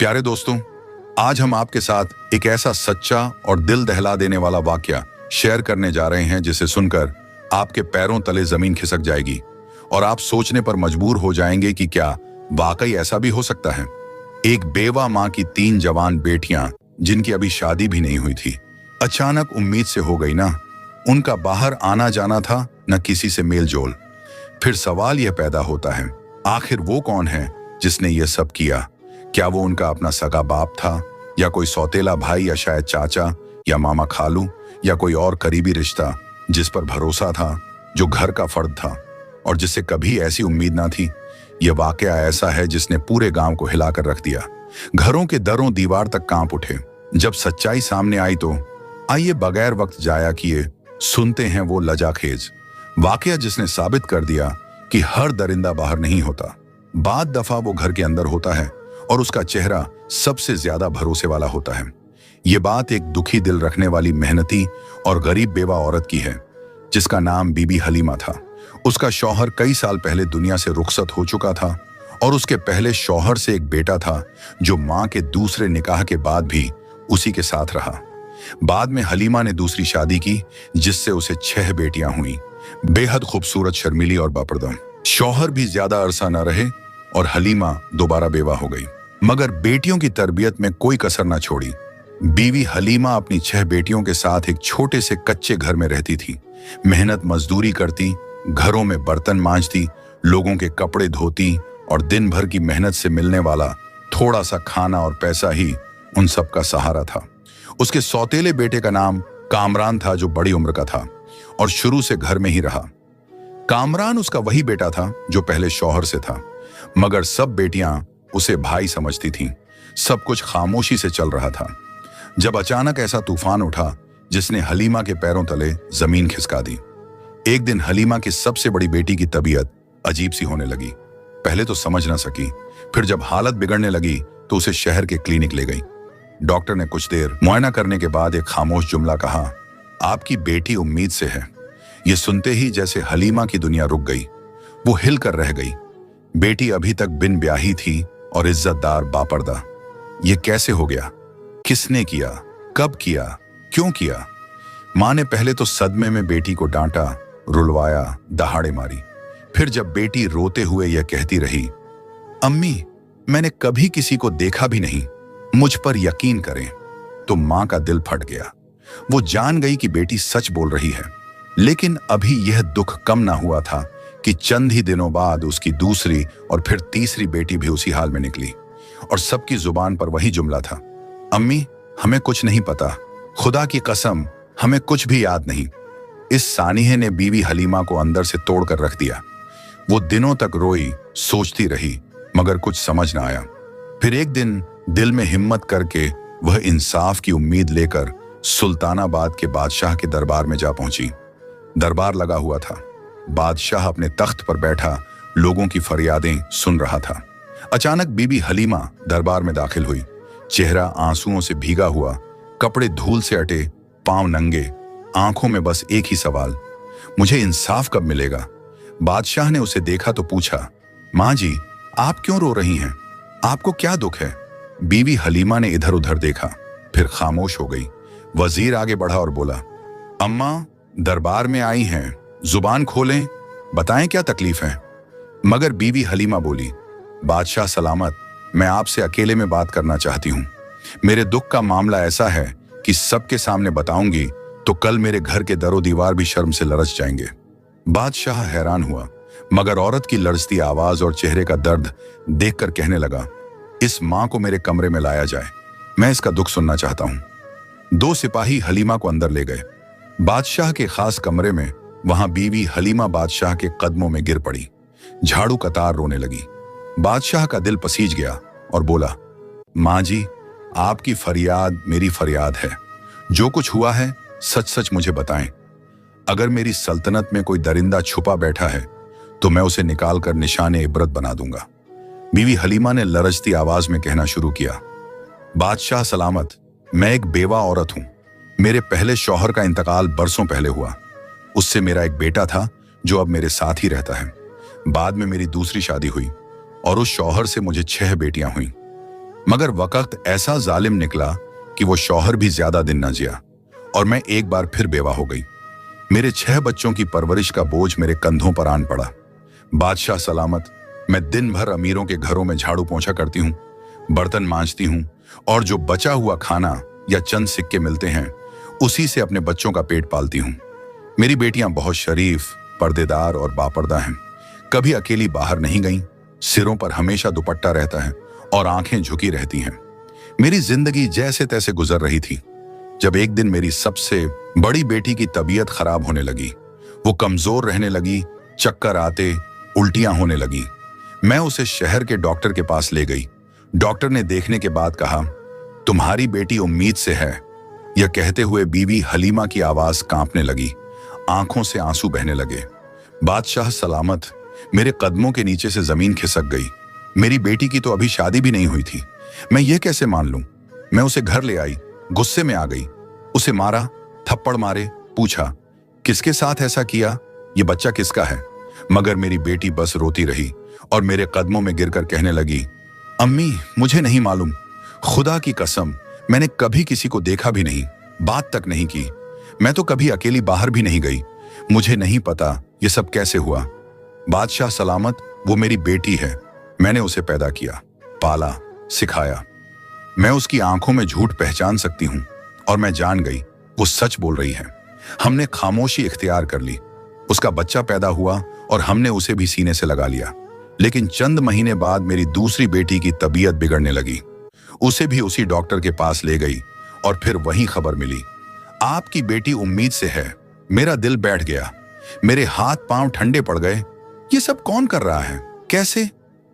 प्यारे दोस्तों, आज हम आपके साथ एक ऐसा सच्चा और दिल दहला देने वाला वाकया शेयर करने जा रहे हैं जिसे सुनकर आपके पैरों तले जमीन खिसक जाएगी और आप सोचने पर मजबूर हो जाएंगे कि क्या वाकई ऐसा भी हो सकता है। एक बेवा माँ की 3 जवान बेटियां जिनकी अभी शादी भी नहीं हुई थी, अचानक उम्मीद से हो गई ना। उनका बाहर आना जाना था, न किसी से मेल जोल। फिर सवाल यह पैदा होता है, आखिर वो कौन है जिसने ये सब किया? क्या वो उनका अपना सगा बाप था, या कोई सौतेला भाई, या शायद चाचा या मामा खालू, या कोई और करीबी रिश्ता जिस पर भरोसा था, जो घर का फर्द था और जिससे कभी ऐसी उम्मीद ना थी। यह वाकया ऐसा है जिसने पूरे गांव को हिलाकर रख दिया। घरों के दरों दीवार तक कांप उठे। जब सच्चाई सामने आई तो आइए बगैर वक्त जाया किए सुनते हैं वो लजाखेज वाकया जिसने साबित कर दिया कि हर दरिंदा बाहर नहीं होता, बाद दफा वो घर के अंदर होता है और उसका चेहरा सबसे ज्यादा भरोसे वाला होता है। ये बात एक दुखी दिल रखने वाली, मेहनती और गरीब बेवा औरत की है जिसका नाम बीबी हलीमा था। उसका शौहर कई साल पहले दुनिया से रुखसत हो चुका था और उसके पहले शौहर से एक बेटा था जो मां के दूसरे निकाह के बाद भी उसी के साथ रहा। बाद में हलीमा ने दूसरी शादी की जिससे उसे 6 बेटियां हुई, बेहद खूबसूरत, शर्मीली और बापर्दा। शौहर भी ज्यादा अरसा न रहे और हलीमा दोबारा बेवा हो गई, मगर बेटियों की तरबियत में कोई कसर न छोड़ी। बीवी हलीमा अपनी 6 बेटियों के साथ एक छोटे से कच्चे घर में रहती थी। मेहनत मजदूरी करती, घरों में बर्तन मांजती, लोगों के कपड़े धोती और दिन भर की मेहनत से मिलने वाला थोड़ा सा खाना और पैसा ही उन सब का सहारा था। उसके सौतेले बेटे का नाम कामरान था जो बड़ी उम्र का था और शुरू से घर में ही रहा। कामरान उसका वही बेटा था जो पहले शौहर से था, मगर सब बेटियां उसे भाई समझती थीं। सब कुछ खामोशी से चल रहा था जब अचानक ऐसा तूफान उठा जिसने हलीमा के पैरों तले जमीन खिसका दी। एक दिन हलीमा की सबसे बड़ी बेटी की तबीयत अजीब सी होने लगी। पहले तो समझ ना सकी, फिर जब हालत बिगड़ने लगी तो उसे शहर के क्लिनिक ले गई। डॉक्टर ने कुछ देर मुआयना करने के बाद एक खामोश जुमला कहा, आपकी बेटी उम्मीद से है। ये सुनते ही जैसे हलीमा की दुनिया रुक गई। वो हिल कर रह गई। बेटी अभी तक बिन ब्याही थी और इज्जतदार, बापर्दा। ये कैसे हो गया? किसने किया? कब किया? क्यों किया? मां ने पहले तो सदमे में बेटी को डांटा, रुलवाया, दहाड़े मारी। फिर जब बेटी रोते हुए यह कहती रही, अम्मी मैंने कभी किसी को देखा भी नहीं, मुझ पर यकीन करें, तो मां का दिल फट गया। वो जान गई कि बेटी सच बोल रही है। लेकिन अभी यह दुख कम ना हुआ था कि चंद ही दिनों बाद उसकी दूसरी और फिर तीसरी बेटी भी उसी हाल में निकली और सबकी जुबान पर वही जुमला था, अम्मी हमें कुछ नहीं पता, खुदा की कसम हमें कुछ भी याद नहीं। इस सानिहे ने बीवी हलीमा को अंदर से तोड़ कर रख दिया। वो दिनों तक रोई, सोचती रही, मगर कुछ समझ ना आया। फिर एक दिन दिल में हिम्मत करके वह इंसाफ की उम्मीद लेकर सुल्तानाबाद के बादशाह के दरबार में जा पहुंची। दरबार लगा हुआ था। बादशाह अपने तख्त पर बैठा लोगों की फरियादें सुन रहा था। अचानक बीबी हलीमा दरबार में दाखिल हुई। चेहरा आंसुओं से भीगा हुआ, कपड़े धूल से अटे, पांव नंगे, आंखों में बस एक ही सवाल, मुझे इंसाफ कब मिलेगा? बादशाह ने उसे देखा तो पूछा, मां जी आप क्यों रो रही हैं? आपको क्या दुख है? बीवी हलीमा ने इधर उधर देखा, फिर खामोश हो गई। वजीर आगे बढ़ा और बोला, अम्मा दरबार में आई हैं, जुबान खोलें, बताएं क्या तकलीफ है? मगर बीवी हलीमा बोली, बादशाह सलामत, मैं आपसे अकेले में बात करना चाहती हूं। मेरे दुख का मामला ऐसा है कि सबके सामने बताऊंगी तो कल मेरे घर के दरो दीवार भी शर्म से लरस जाएंगे। बादशाह हैरान हुआ, मगर औरत की लरजती आवाज और चेहरे का दर्द देखकर कहने लगा, इस मां को मेरे कमरे में लाया जाए, मैं इसका दुख सुनना चाहता हूं। 2 सिपाही हलीमा को अंदर ले गए। बादशाह के खास कमरे में वहां बीवी हलीमा बादशाह के कदमों में गिर पड़ी, झाड़ू कतार रोने लगी। बादशाह का दिल पसीज गया और बोला, मां जी आपकी फरियाद मेरी फरियाद है। जो कुछ हुआ है सच सच मुझे बताएं। अगर मेरी सल्तनत में कोई दरिंदा छुपा बैठा है तो मैं उसे निकाल कर निशाने इबरत बना दूंगा। बीवी हलीमा ने लरजती आवाज में कहना शुरू किया, बादशाह सलामत, मैं एक बेवा औरत हूं। मेरे पहले शौहर का इंतकाल बरसों पहले हुआ। उससे मेरा एक बेटा था जो अब मेरे साथ ही रहता है। बाद में मेरी दूसरी शादी हुई और उस शौहर से मुझे 6 बेटियां हुईं। मगर वक्त ऐसा जालिम निकला कि वो शौहर भी ज्यादा दिन न जिया और मैं एक बार फिर बेवा हो गई। मेरे 6 बच्चों की परवरिश का बोझ मेरे कंधों पर आन पड़ा। बादशाह सलामत, मैं दिन भर अमीरों के घरों में झाड़ू पोंछा करती हूँ, बर्तन मांजती हूँ और जो बचा हुआ खाना या चंद सिक्के मिलते हैं उसी से अपने बच्चों का पेट पालती हूँ। मेरी बेटियां बहुत शरीफ, पर्देदार और बापर्दा हैं। कभी अकेली बाहर नहीं गईं, सिरों पर हमेशा दुपट्टा रहता है और आंखें झुकी रहती हैं। मेरी जिंदगी जैसे तैसे गुजर रही थी जब एक दिन मेरी सबसे बड़ी बेटी की तबीयत खराब होने लगी। वो कमजोर रहने लगी, चक्कर आते, उल्टियां होने लगी। मैं उसे शहर के डॉक्टर के पास ले गई। डॉक्टर ने देखने के बाद कहा, तुम्हारी बेटी उम्मीद से है। यह कहते हुए बीवी हलीमा की आवाज कांपने लगी, आंखों से आंसू बहने लगे। बादशाह सलामत, मेरे कदमों के नीचे से जमीन खिसक गई। मेरी बेटी की तो अभी शादी भी नहीं हुई थी, मैं ये कैसे मान लूं? मैं उसे घर ले आई, गुस्से में आ गई, उसे मारा, थप्पड़ मारे, पूछा किसके साथ ऐसा किया, ये बच्चा किसका है? मगर मेरी बेटी बस रोती रही और मेरे कदमों में गिरकर कहने लगी, अम्मी मुझे नहीं मालूम, खुदा की कसम मैंने कभी किसी को देखा भी नहीं, बात तक नहीं की। मैं तो कभी अकेली बाहर भी नहीं गई, मुझे नहीं पता ये सब कैसे हुआ। बादशाह सलामत, वो मेरी बेटी है, मैंने उसे पैदा किया, पाला, सिखाया। मैं उसकी आंखों में झूठ पहचान सकती हूँ और मैं जान गई वो सच बोल रही है। हमने खामोशी इख्तियार कर ली। उसका बच्चा पैदा हुआ और हमने उसे भी सीने से लगा लिया। लेकिन चंद महीने बाद मेरी दूसरी बेटी की तबीयत बिगड़ने लगी। उसे भी उसी डॉक्टर के पास ले गई और फिर वही खबर मिली, आपकी बेटी उम्मीद से है। मेरा दिल बैठ गया, मेरे हाथ पांव ठंडे पड़ गए। ये सब कौन कर रहा है, कैसे,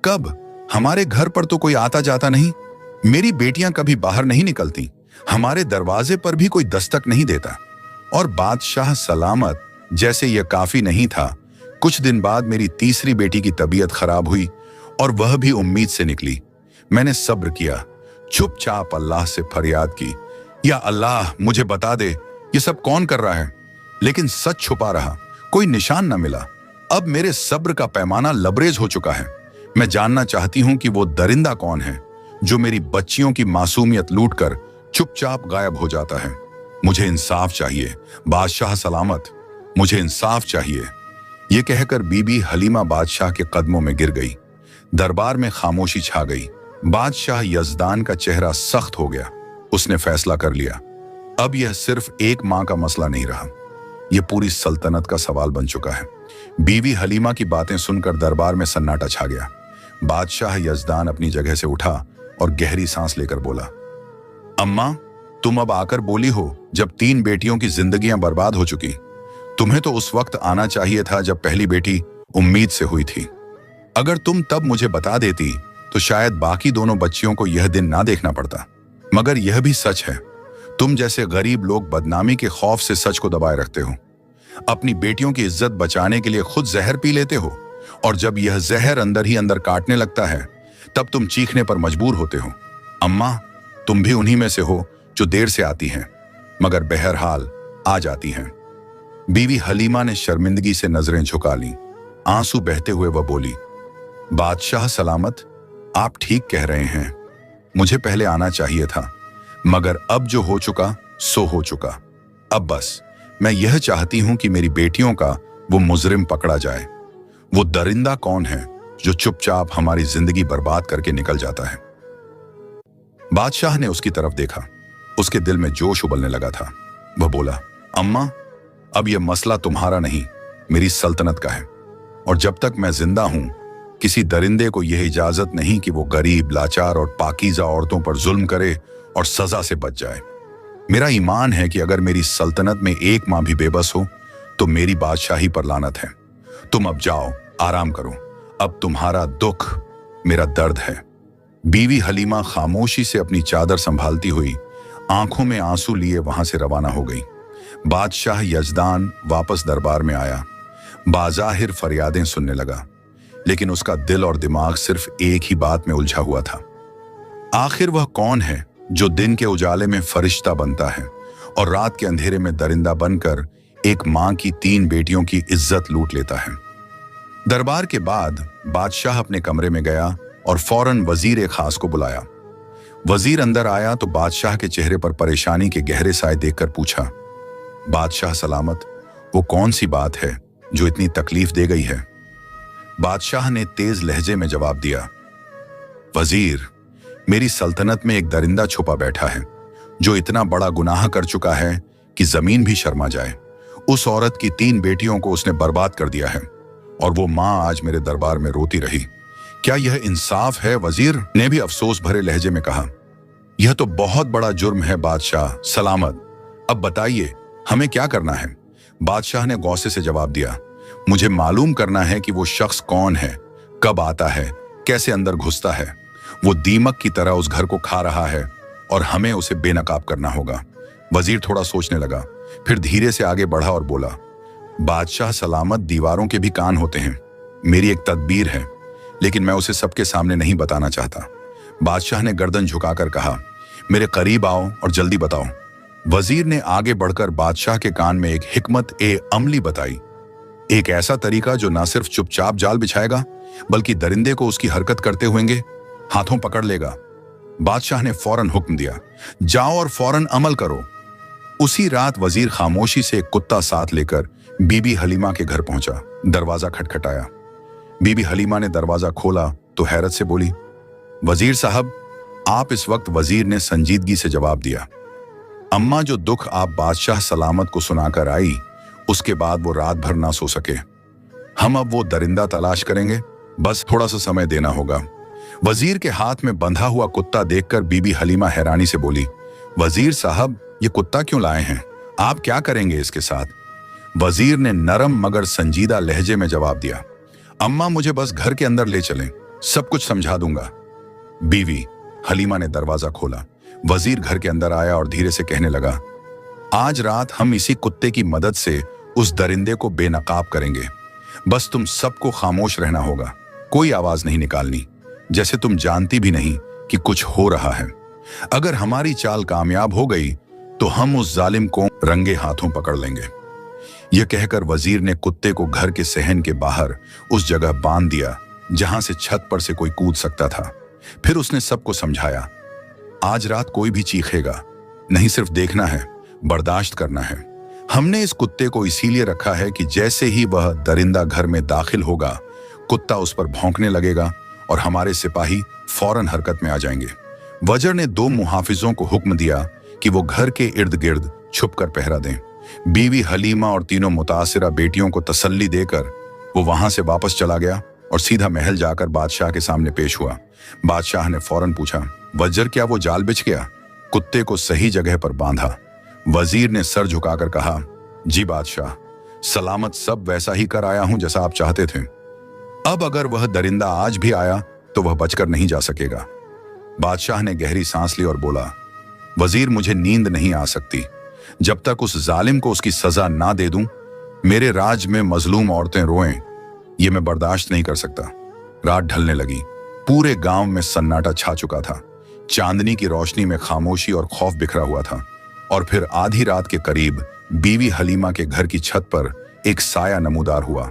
कब? हमारे घर पर तो कोई आता जाता नहीं, मेरी बेटियां कभी बाहर नहीं निकलती, हमारे दरवाजे पर भी कोई दस्तक नहीं देता। और बादशाह सलामत, जैसे यह काफी नहीं था, कुछ दिन बाद मेरी तीसरी बेटी की तबीयत खराब हुई और वह भी उम्मीद से निकली। मैंने सब्र किया, चुपचाप अल्लाह से फरियाद की, या अल्लाह मुझे बता दे ये सब कौन कर रहा है। लेकिन सच छुपा रहा, कोई निशान न मिला। अब मेरे सब्र का पैमाना लबरेज हो चुका है। मैं जानना चाहती हूं कि वो दरिंदा कौन है जो मेरी बच्चियों की मासूमियत लूटकर चुपचाप गायब हो जाता है। मुझे इंसाफ चाहिए बादशाह सलामत, मुझे इंसाफ चाहिए। ये कहकर बीबी हलीमा बादशाह के कदमों में गिर गई। दरबार में खामोशी छा गई। बादशाह यजदान का चेहरा सख्त हो गया। उसने फैसला कर लिया, अब यह सिर्फ एक मां का मसला नहीं रहा, यह पूरी सल्तनत का सवाल बन चुका है। बीवी हलीमा की बातें सुनकर दरबार में सन्नाटा छा गया। बादशाह यजदान अपनी जगह से उठा और गहरी सांस लेकर बोला, अम्मा तुम अब आकर बोली हो जब 3 बेटियों की जिंदगियां बर्बाद हो चुकी। तुम्हें तो उस वक्त आना चाहिए था जब पहली बेटी उम्मीद से हुई थी। अगर तुम तब मुझे बता देती तो शायद बाकी दोनों बच्चियों को यह दिन ना देखना पड़ता। मगर यह भी सच है, तुम जैसे गरीब लोग बदनामी के खौफ से सच को दबाए रखते हो। अपनी बेटियों की इज्जत बचाने के लिए खुद जहर पी लेते हो और जब यह जहर अंदर ही अंदर काटने लगता है तब तुम चीखने पर मजबूर होते हो। अम्मा तुम भी उन्हीं में से हो जो देर से आती हैं मगर बहरहाल आ जाती हैं। बीवी हलीमा ने शर्मिंदगी से नजरें झुका लीं। आंसू बहते हुए वह बोली, बादशाह सलामत, आप ठीक कह रहे हैं, मुझे पहले आना चाहिए था, मगर अब जो हो चुका सो हो चुका। अब बस मैं यह चाहती हूं कि मेरी बेटियों का वो मुजरिम पकड़ा जाए। वो दरिंदा कौन है जो चुपचाप हमारी जिंदगी बर्बाद करके निकल जाता है। बादशाह ने उसकी तरफ देखा। उसके दिल में जोश उबलने लगा था। वह बोला, अम्मा अब यह मसला तुम्हारा नहीं, मेरी सल्तनत का है और जब तक मैं जिंदा हूं किसी दरिंदे को यह इजाजत नहीं कि वो गरीब, लाचार और पाकीज़ा औरतों पर जुल्म करे और सजा से बच जाए। मेरा ईमान है कि अगर मेरी सल्तनत में एक मां भी बेबस हो तो मेरी बादशाही पर लानत है। तुम अब जाओ, आराम करो, अब तुम्हारा दुख मेरा दर्द है। बीवी हलीमा खामोशी से अपनी चादर संभालती हुई आंखों में आंसू लिए वहां से रवाना हो गई। बादशाह यजदान वापस दरबार में आया। बाज़ाहिर फरियादें सुनने लगा, लेकिन उसका दिल और दिमाग सिर्फ एक ही बात में उलझा हुआ था। आखिर वह कौन है जो दिन के उजाले में फरिश्ता बनता है और रात के अंधेरे में दरिंदा बनकर एक मां की 3 बेटियों की इज्जत लूट लेता है। दरबार के बाद बादशाह अपने कमरे में गया और फौरन वजीर खास को बुलाया। वजीर अंदर आया तो बादशाह के चेहरे पर परेशानी के गहरे साए देखकर पूछा, बादशाह सलामत, वो कौन सी बात है जो इतनी तकलीफ दे गई है? बादशाह ने तेज लहजे में जवाब दिया, वजीर, मेरी सल्तनत में एक दरिंदा छुपा बैठा है जो इतना बड़ा गुनाह कर चुका है कि जमीन भी शर्मा जाए। उस औरत की 3 बेटियों को उसने बर्बाद कर दिया है और वो मां आज मेरे दरबार में रोती रही। क्या यह इंसाफ है? वजीर ने भी अफसोस भरे लहजे में कहा, यह तो बहुत बड़ा जुर्म है बादशाह सलामत। अब बताइए हमें क्या करना है? बादशाह ने गौसे से जवाब दिया, मुझे मालूम करना है कि वो शख्स कौन है, कब आता है, कैसे अंदर घुसता है। वो दीमक की तरह उस घर को खा रहा है और हमें उसे बेनकाब करना होगा। वजीर थोड़ा सोचने लगा, फिर धीरे से आगे बढ़ा और बोला, बादशाह सलामत, दीवारों के भी कान होते हैं। मेरी एक तदबीर है, लेकिन मैं उसे सबके सामने नहीं बताना चाहता। बादशाह ने गर्दन झुकाकर कहा, मेरे करीब आओ और जल्दी बताओ। वजीर ने आगे बढ़कर बादशाह के कान में एक हिकमत ए अमली बताई, एक ऐसा तरीका जो न सिर्फ चुपचाप जाल बिछाएगा बल्कि दरिंदे को उसकी हरकत करते हुए हाथों पकड़ लेगा। बादशाह ने फौरन हुक्म दिया, जाओ और फौरन अमल करो। उसी रात वजीर खामोशी से एक कुत्ता साथ लेकर बीबी हलीमा के घर पहुंचा। दरवाजा खटखटाया। बीबी हलीमा ने दरवाजा खोला तो हैरत से बोली, वजीर साहब आप इस वक्त? वजीर ने संजीदगी से जवाब दिया, अम्मा, जो दुख आप बादशाह सलामत को सुनाकर आई उसके बाद वो रात भर ना सो सके। हम अब वो दरिंदा तलाश करेंगे, बस थोड़ा सा समय देना होगा। वजीर के हाथ में बंधा हुआ कुत्ता देखकर बीबी हलीमा हैरानी से बोली, वजीर साहब ये कुत्ता क्यों लाए हैं? आप क्या करेंगे इसके साथ? वजीर ने नरम मगर संजीदा लहजे में जवाब दिया, अम्मा मुझे बस घर के अंदर ले चलें, सब कुछ समझा दूंगा। बीवी हलीमा ने दरवाजा खोला। वजीर घर के अंदर आया और धीरे से कहने लगा, आज रात हम इसी कुत्ते की मदद से उस दरिंदे को बेनकाब करेंगे। बस तुम सबको खामोश रहना होगा, कोई आवाज नहीं निकालनी, जैसे तुम जानती भी नहीं कि कुछ हो रहा है। अगर हमारी चाल कामयाब हो गई तो हम उस जालिम को रंगे हाथों पकड़ लेंगे। यह कहकर वजीर ने कुत्ते को घर के सहन के बाहर उस जगह बांध दिया जहां से छत पर से कोई कूद सकता था। फिर उसने सबको समझाया, आज रात कोई भी चीखेगा नहीं, सिर्फ देखना है, बर्दाश्त करना है। हमने इस कुत्ते को इसीलिए रखा है कि जैसे ही वह दरिंदा घर में दाखिल होगा कुत्ता उस पर भौंकने लगेगा और हमारे सिपाही फौरन हरकत में आ जाएंगे। वजीर ने 2 मुहाफिजों को हुक्म दिया कि वो घर के इर्द गिर्द छुपकर पहरा दें। बीवी हलीमा और तीनों मुतासिरा बेटियों को तसल्ली देकर वो वहां से वापस चला गया और सीधा महल जाकर बादशाह के सामने पेश हुआ। बादशाह ने फौरन पूछा, वजीर क्या वो जाल बिछ गया? कुत्ते को सही जगह पर बांधा। वजीर ने सर झुकाकर कहा, जी बादशाह सलामत, सब वैसा ही कर आया हूं जैसा आप चाहते थे। अब अगर वह दरिंदा आज भी आया तो वह बचकर नहीं जा सकेगा। बादशाह ने गहरी सांस ली और बोला, वजीर मुझे नींद नहीं आ सकती जब तक उस जालिम को उसकी सजा ना दे दूं। मेरे राज में मजलूम औरतें रोएं, ये मैं बर्दाश्त नहीं कर सकता। रात ढलने लगी। पूरे गांव में सन्नाटा छा चुका था। चांदनी की रोशनी में खामोशी और खौफ बिखरा हुआ था। और फिर आधी रात के करीब बीवी हलीमा के घर की छत पर एक साया नमूदार हुआ।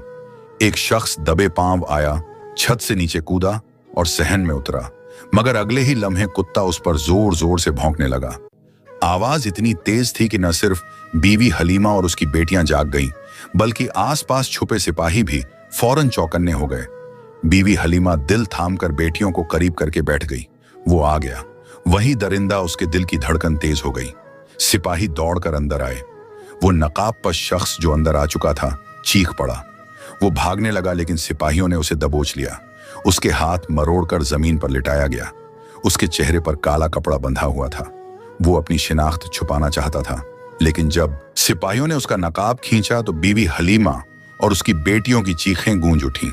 एक शख्स दबे पांव आया, छत से नीचे कूदा और सहन में उतरा, मगर अगले ही लम्हे कुत्ता उस पर जोर जोर से भौंकने लगा। आवाज इतनी तेज थी कि न सिर्फ बीवी हलीमा और उसकी बेटियां जाग गईं, बल्कि आसपास छुपे सिपाही भी फौरन चौकन्ने हो गए। बीवी हलीमा दिल थामकर बेटियों को करीब करके बैठ गई। वो आ गया। वही दरिंदा, उसके दिल की धड़कन तेज हो गई। सिपाही दौड़कर अंदर आए। वो नकाबपोश शख्स जो अंदर आ चुका था चीख पड़ा। वो भागने लगा, लेकिन सिपाहियों ने उसे दबोच लिया। उसके हाथ मरोड़कर जमीन पर लिटाया गया। उसके चेहरे पर काला कपड़ा बंधा हुआ था। वो अपनी शिनाख्त छुपाना चाहता था, लेकिन जब सिपाहियों ने उसका नकाब खींचा तो बीवी हलीमा और उसकी बेटियों की चीखें गूंज उठीं।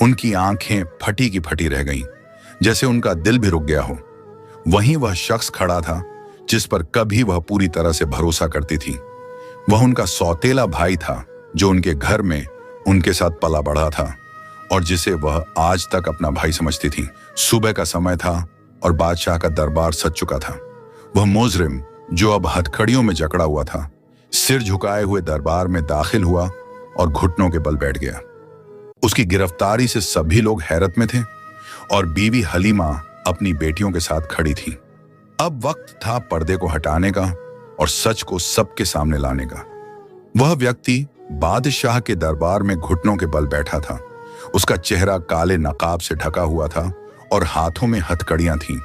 उनकी आंखें फटी की फटी रह गईं, जैसे उनका दिल भी रुक गया हो। वहीं वह शख्स खड़ा था जिस पर कभी वह पूरी तरह से भरोसा करती थी। वह उनका सौतेला भाई था जो उनके घर में उनके साथ पला बढ़ा था और जिसे वह आज तक अपना भाई समझती थी। सुबह का समय था और बादशाह का दरबार सज चुका था। वह मुजरिम जो अब हथकड़ियों में जकड़ा हुआ था, सिर झुकाए हुए दरबार में दाखिल हुआ और घुटनों के बल बैठ गया। उसकी गिरफ्तारी से सभी लोग हैरत में थे और बीवी हलीमा अपनी बेटियों के साथ खड़ी थी। अब वक्त था पर्दे को हटाने का और सच को सबके सामने लाने का। वह व्यक्ति बादशाह के दरबार में घुटनों के बल बैठा था। उसका चेहरा काले नकाब से ढका हुआ था और हाथों में हथकड़ियां थीं।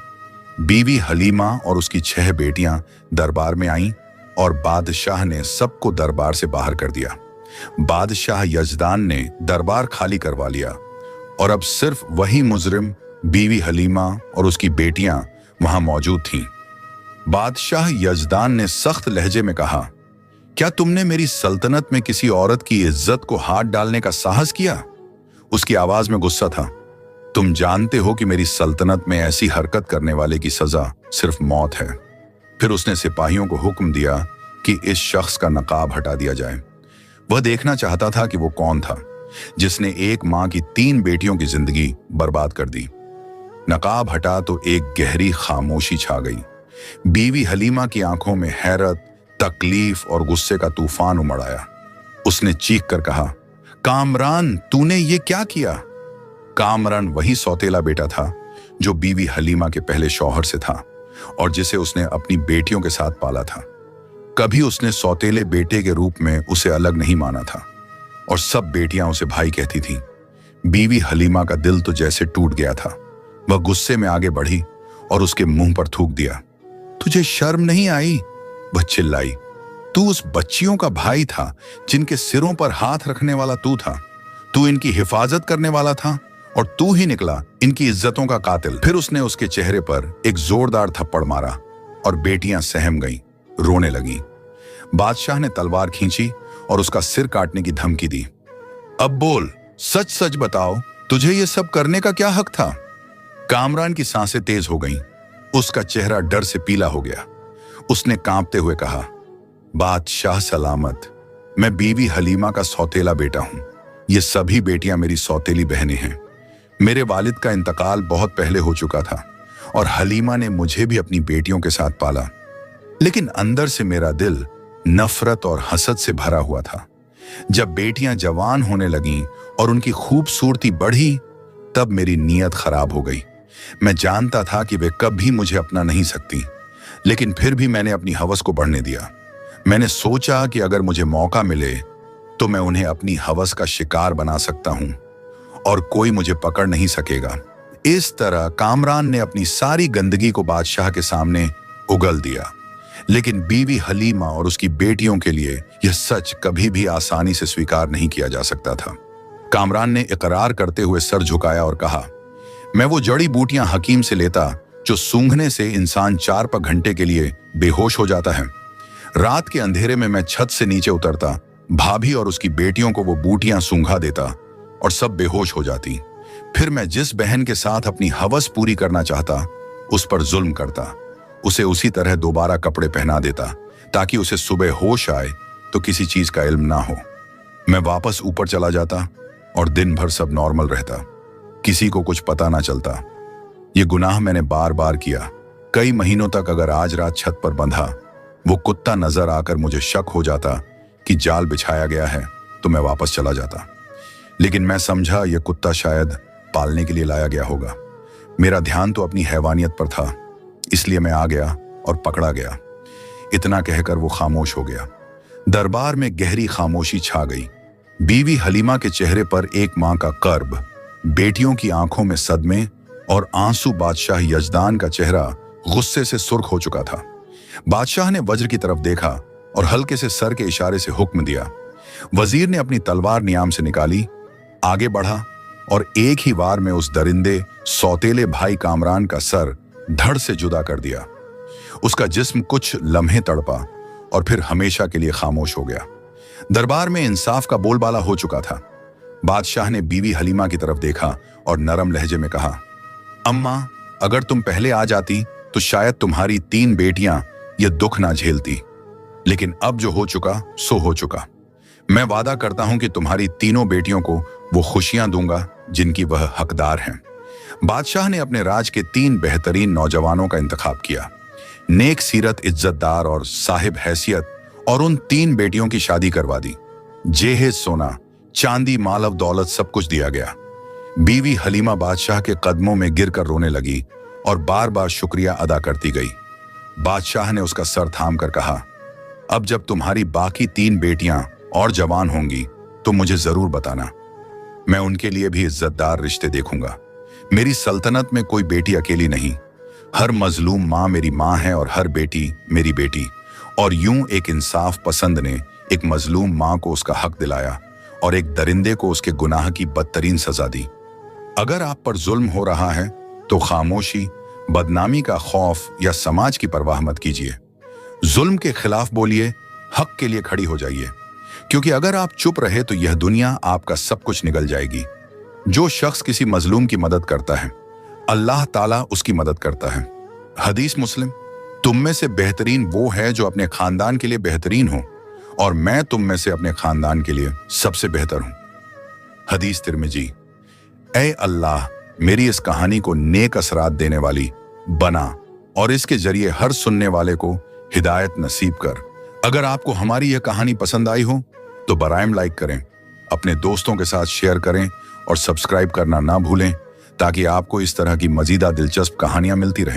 बीवी हलीमा और उसकी 6 बेटियां दरबार में आईं और बादशाह ने सबको दरबार से बाहर कर दिया। बादशाह यजदान ने दरबार खाली करवा लिया और अब सिर्फ वही मुजरिम बीवी हलीमा और उसकी बेटियां वहां मौजूद थीं। बादशाह यजदान ने सख्त लहजे में कहा, क्या तुमने मेरी सल्तनत में किसी औरत की इज्जत को हाथ डालने का साहस किया? उसकी आवाज में गुस्सा था। तुम जानते हो कि मेरी सल्तनत में ऐसी हरकत करने वाले की सजा सिर्फ मौत है। फिर उसने सिपाहियों को हुक्म दिया कि इस शख्स का नकाब हटा दिया जाए। वह देखना चाहता था कि वो कौन था जिसने एक मां की 3 बेटियों की जिंदगी बर्बाद कर दी। नकाब हटा तो एक गहरी खामोशी छा गई। बीवी हलीमा की आंखों में हैरत, तकलीफ और गुस्से का तूफान उमड़ आया। उसने चीख कर कहा, कामरान, तूने ये क्या किया? कामरान वही सौतेला बेटा था जो बीवी हलीमा के पहले शौहर से था और जिसे उसने अपनी बेटियों के साथ पाला था। कभी उसने सौतेले बेटे के रूप में उसे अलग नहीं माना था और सब बेटियां उसे भाई कहती थीं। बीवी हलीमा का दिल तो जैसे टूट गया था। वह गुस्से में आगे बढ़ी और उसके मुंह पर थूक दिया। तुझे शर्म नहीं आई? वह चिल्लाई। तू उस बच्चियों का भाई था जिनके सिरों पर हाथ रखने वाला तू था। तू इनकी हिफाजत करने वाला था और तू ही निकला इनकी इज्जतों का कातिल। फिर उसने उसके चेहरे पर एक जोरदार थप्पड़ मारा और बेटियां सहम गईं, रोने लगीं। बादशाह ने तलवार खींची और उसका सिर काटने की धमकी दी। अब बोल, सच सच बताओ, तुझे ये सब करने का क्या हक था? कामरान की सांसें तेज हो गईं। उसका चेहरा डर से पीला हो गया। उसने कांपते हुए कहा, बादशाह सलामत, मैं बीवी हलीमा का सौतेला बेटा हूं। ये सभी बेटियां मेरी सौतेली बहनें हैं। मेरे वालिद का इंतकाल बहुत पहले हो चुका था और हलीमा ने मुझे भी अपनी बेटियों के साथ पाला, लेकिन अंदर से मेरा दिल नफरत और हसद से भरा हुआ था। जब बेटियां जवान होने लगीं और उनकी खूबसूरती बढ़ी, तब मेरी नीयत खराब हो गई। मैं जानता था कि वे कभी मुझे अपना नहीं सकती, लेकिन फिर भी मैंने अपनी हवस को बढ़ने दिया। मैंने सोचा कि अगर मुझे मौका मिले तो मैं उन्हें अपनी हवस का शिकार बना सकता हूं और कोई मुझे पकड़ नहीं सकेगा। इस तरह कामरान ने अपनी सारी गंदगी को बादशाह के सामने उगल दिया, लेकिन बीवी हलीमा और उसकी बेटियों के लिए यह सच कभी भी आसानी से स्वीकार नहीं किया जा सकता था। कामरान ने इकरार करते हुए सर झुकाया और कहा, मैं वो जड़ी बूटियां हकीम से लेता जो सूंघने से इंसान 4 घंटे के लिए बेहोश हो जाता है। रात के अंधेरे में मैं छत से नीचे उतरता, भाभी और उसकी बेटियों को वो बूटियां सूंघा देता और सब बेहोश हो जाती। फिर मैं जिस बहन के साथ अपनी हवस पूरी करना चाहता उस पर जुल्म करता, उसे उसी तरह दोबारा कपड़े पहना देता ताकि उसे सुबह होश आए तो किसी चीज का इल्म ना हो। मैं वापस ऊपर चला जाता और दिन भर सब नॉर्मल रहता, किसी को कुछ पता ना चलता। ये गुनाह मैंने बार बार किया। कई महीनों तक अगर आज रात छत पर बंधा वो कुत्ता नजर आकर मुझे शक हो जाता कि जाल बिछाया गया है तो मैं वापस चला जाता, लेकिन मैं समझा यह कुत्ता शायद पालने के लिए लाया गया होगा। मेरा ध्यान तो अपनी हैवानियत पर था, इसलिए मैं आ गया और पकड़ा गया। इतना कहकर वो खामोश हो गया। दरबार में गहरी खामोशी छा गई। बीवी हलीमा के चेहरे पर एक मां का कर्ब, बेटियों की आंखों में सदमे और आंसू। बादशाह यजदान का चेहरा गुस्से से सुर्ख हो चुका था। बादशाह ने वज्र की तरफ देखा और हल्के से सर के इशारे से हुक्म दिया। वजीर ने अपनी तलवार नियाम से निकाली, आगे बढ़ा और एक ही वार में उस दरिंदे सौतेले भाई कामरान का सर धड़ से जुदा कर दिया। उसका जिस्म कुछ लम्हे तड़पा और फिर हमेशा के लिए खामोश हो गया। दरबार में इंसाफ का बोलबाला हो चुका था। बादशाह ने बीवी हलीमा की तरफ देखा और नरम लहजे में कहा, अम्मा, अगर तुम पहले आ जाती तो शायद तुम्हारी 3 बेटियां ये दुख ना झेलती, लेकिन अब जो हो चुका सो हो चुका। मैं वादा करता हूं कि तुम्हारी तीनों बेटियों को वो खुशियां दूंगा जिनकी वह हकदार हैं। बादशाह ने अपने राज के 3 बेहतरीन नौजवानों का इंतखाब किया, नेक सीरत, इज्जतदार और साहिब हैसियत, और उन 3 बेटियों की शादी करवा दी। जेहेज सोना, चांदी, मालव दौलत सब कुछ दिया गया। बीवी हलीमा बादशाह के कदमों में गिरकर रोने लगी और बार बार शुक्रिया अदा करती गई। बादशाह ने उसका सर थाम कर कहा, अब जब तुम्हारी बाकी 3 बेटियां और जवान होंगी तो मुझे जरूर बताना। मैं उनके लिए भी इज्जतदार रिश्ते देखूंगा। मेरी सल्तनत में कोई बेटी अकेली नहीं। हर मजलूम माँ मेरी माँ है और हर बेटी मेरी बेटी। और यूं एक इंसाफ पसंद ने एक मजलूम माँ को उसका हक दिलाया और एक दरिंदे को उसके गुनाह की बदतरीन सजा दी। अगर आप पर जुल्म हो रहा है तो खामोशी, बदनामी का खौफ या समाज की परवाह मत कीजिए। जुल्म के खिलाफ बोलिए, हक के लिए खड़ी हो जाइए, क्योंकि अगर आप चुप रहे तो यह दुनिया आपका सब कुछ निगल जाएगी। जो शख्स किसी मजलूम की मदद करता है, अल्लाह ताला उसकी मदद करता है। हदीस मुस्लिम, तुम में से बेहतरीन वो है जो अपने खानदान के लिए बेहतरीन हो, और मैं तुम में से अपने खानदान के लिए सबसे बेहतर हूं। हदीस तिर्मिजी। ऐ अल्लाह, मेरी इस कहानी को नेक असरात देने वाली बना और इसके जरिए हर सुनने वाले को हिदायत नसीब कर। अगर आपको हमारी यह कहानी पसंद आई हो तो बराए लाइक करें, अपने दोस्तों के साथ शेयर करें और सब्सक्राइब करना ना भूलें, ताकि आपको इस तरह की मजीदा दिलचस्प कहानियां मिलती रहें।